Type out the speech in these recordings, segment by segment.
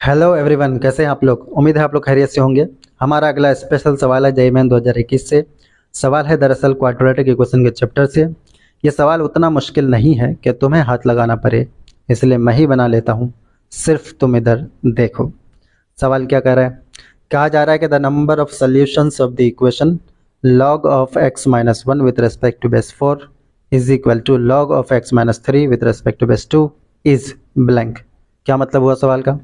Hello everyone, कैसे हैं आप लोग। उम्मीद है आप लोग खैरियत से होंगे। हमारा अगला स्पेशल सवाल है जेईई मेन 2021 से। सवाल है दरअसल क्वाड्रेटिक इक्वेशन के चैप्टर से। ये सवाल उतना मुश्किल नहीं है कि तुम्हें हाथ लगाना पड़े, इसलिए मैं ही बना लेता हूँ। सिर्फ तुम इधर देखो। सवाल क्या कह रहा है। कहा जा रहा है कि the number of solutions of the equation log of x minus one with respect to base 4 is equal to log of x minus 3 with respect to base 2 is blank. क्या मतलब हुआ सवाल का।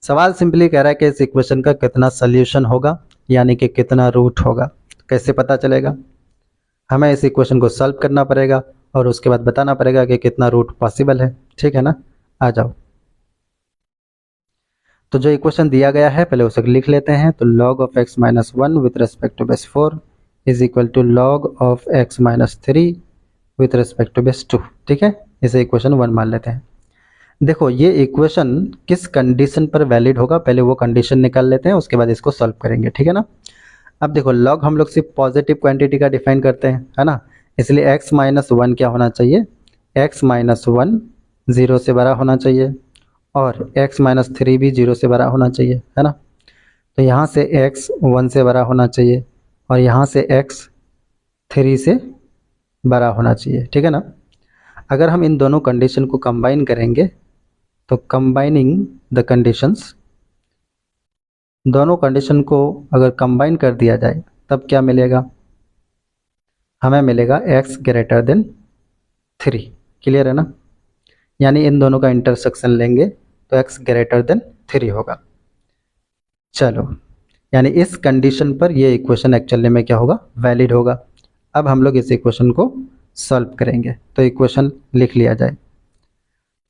सवाल सिंपली कह रहा है कि इस इक्वेशन का कितना सोल्यूशन होगा, यानी कि कितना रूट होगा। कैसे पता चलेगा। हमें इस इक्वेशन को सॉल्व करना पड़ेगा और उसके बाद बताना पड़ेगा कि कितना रूट पॉसिबल है। ठीक है ना। आ जाओ। तो जो इक्वेशन दिया गया है पहले उसे लिख लेते हैं। तो log of x minus one with respect to base 4 is equal to log of x minus 3 with respect to base 2। ठीक है, इसे इक्वेशन 1 मान लेते हैं। देखो ये इक्वेशन किस कंडीशन पर वैलिड होगा, पहले वो कंडीशन निकाल लेते हैं, उसके बाद इसको सॉल्व करेंगे। ठीक है ना। अब देखो लॉग हम लोग सिर्फ पॉजिटिव क्वांटिटी का डिफाइन करते हैं, है ना। इसलिए x माइनस वन क्या होना चाहिए, x माइनस वन 0 से बड़ा होना चाहिए और x माइनस 3 भी 0 से बड़ा होना चाहिए, है ना। तो यहाँ से x 1 से बड़ा होना चाहिए और यहाँ से x 3 से बड़ा होना चाहिए। ठीक है ना। अगर हम इन दोनों कंडीशन को कंबाइन करेंगे तो कंबाइनिंग द कंडीशंस, दोनों कंडीशन को अगर कंबाइन कर दिया जाए तब क्या मिलेगा, हमें मिलेगा x ग्रेटर देन 3। क्लियर है ना। यानी इन दोनों का इंटरसेक्शन लेंगे तो x ग्रेटर देन 3 होगा। चलो, यानी इस कंडीशन पर ये इक्वेशन एक्चुअली में क्या होगा, वैलिड होगा। अब हम लोग इस इक्वेशन को सॉल्व करेंगे। तो इक्वेशन लिख लिया जाए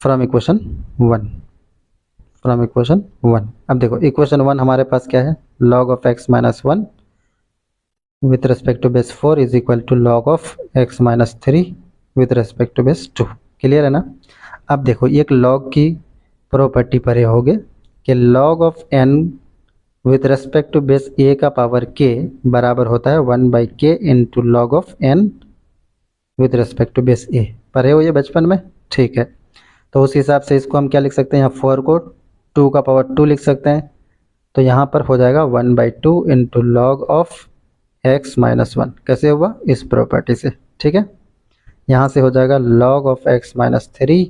फ्रॉम इक्वेशन 1। From equation 1। अब देखो इक्वेशन 1 हमारे पास क्या है, log of x minus one with respect to base 4 is equal to log of x minus 3 with respect to base 2। Clear है ना। अब देखो एक log की प्रॉपर्टी पढ़े होगे कि log of n with respect to base a का पावर k बराबर होता है 1/k into log of n with respect to base a। पढ़े हो ये बचपन में। ठीक है, तो उस हिसाब से इसको हम क्या लिख सकते हैं, यहाँ 4 को 2 का पावर 2 लिख सकते हैं। तो यहाँ पर हो जाएगा 1/2 into log of x minus one. कैसे हुआ, इस प्रॉपर्टी से। ठीक है, यहाँ से हो जाएगा log of x minus 3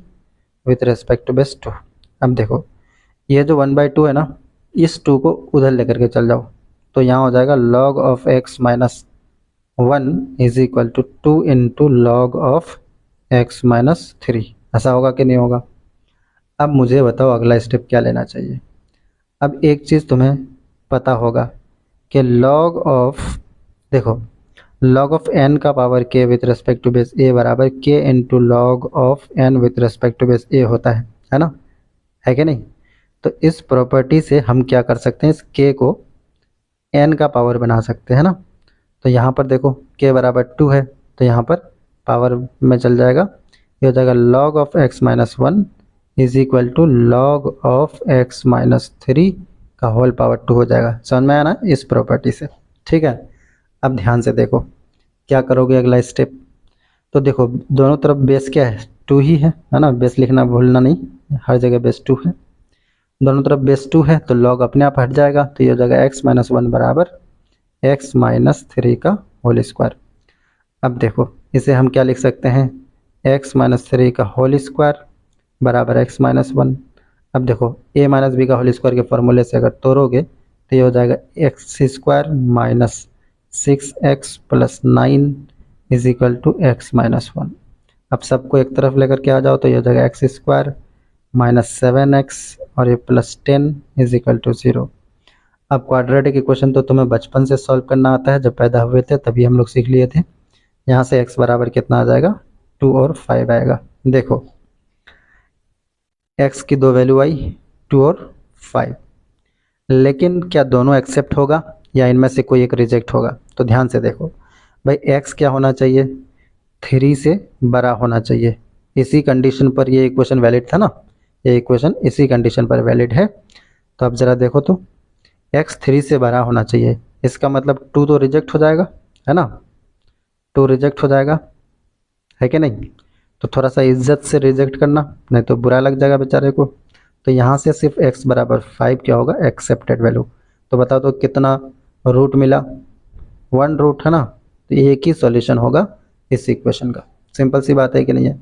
with respect to base 2। अब देखो ये जो 1/2 है ना, इस 2 को उधर लेकर के चल जाओ तो यहाँ हो जाएगा log of x minus one is equal to 2 into log of x minus 3। ऐसा होगा कि नहीं होगा। अब मुझे बताओ अगला स्टेप क्या लेना चाहिए। अब एक चीज़ तुम्हें पता होगा कि log ऑफ, देखो log ऑफ n का power k with respect to base a बराबर k into log of n with respect to base a होता है ना, है कि नहीं। तो इस प्रॉपर्टी से हम क्या कर सकते हैं, इस k को n का पावर बना सकते हैं ना। तो यहाँ पर देखो k बराबर 2 है तो यहाँ पर पावर में चल जाएगा, ये हो जाएगा log of x minus one is equal to log of x minus 3 का होल पावर 2 हो जाएगा। समझ में आया ना इस प्रॉपर्टी से। ठीक है, अब ध्यान से देखो क्या करोगे अगला स्टेप। तो देखो दोनों तरफ बेस क्या है, 2 ही है ना। बेस लिखना भूलना नहीं, हर जगह बेस 2 है। दोनों तरफ बेस 2 है तो लॉग अपने आप हट जाएगा। तो ये हो जाएगा x माइनस वन बराबर x माइनस 3 का होल स्क्वायर। अब देखो इसे हम क्या लिख सकते हैं, x माइनस 3 का होल स्क्वायर बराबर x माइनस वन। अब देखो a माइनस बी का होल स्क्वायर के फॉर्मूले से अगर तोड़ोगे तो ये हो जाएगा x square minus 6x plus 9 is equal to x minus one. अब सबको एक तरफ लेकर के आ जाओ तो ये हो जाएगा एक्स स्क्वायर माइनस 7x और ये प्लस 10 इज इक्वल टू 0। अब क्वाड्रेटिक इक्वेशन तो तुम्हें बचपन से सॉल्व करना आता है, जब पैदा हुए थे तभी हम लोग सीख लिए थे। यहाँ से x बराबर कितना आ जाएगा, 2 और 5 आएगा। देखो x की दो वैल्यू आई 2 और 5, लेकिन क्या दोनों एक्सेप्ट होगा या इनमें से कोई एक रिजेक्ट होगा। तो ध्यान से देखो भाई, x क्या होना चाहिए, 3 से बड़ा होना चाहिए। इसी कंडीशन पर ये इक्वेशन वैलिड था ना, ये इक्वेशन इसी कंडीशन पर वैलिड है। तो अब ज़रा देखो तो x 3 से बड़ा होना चाहिए, इसका मतलब 2 तो रिजेक्ट हो जाएगा, है ना। 2 रिजेक्ट हो जाएगा, है कि नहीं। तो थोड़ा सा इज्जत से रिजेक्ट करना, नहीं तो बुरा लग जाएगा बेचारे को। तो यहाँ से सिर्फ x बराबर 5 क्या होगा, एक्सेप्टेड वैल्यू। तो बताओ तो कितना रूट मिला, 1 रूट है ना। तो एक ही सॉल्यूशन होगा इस इक्वेशन का। सिंपल सी बात है कि नहीं है।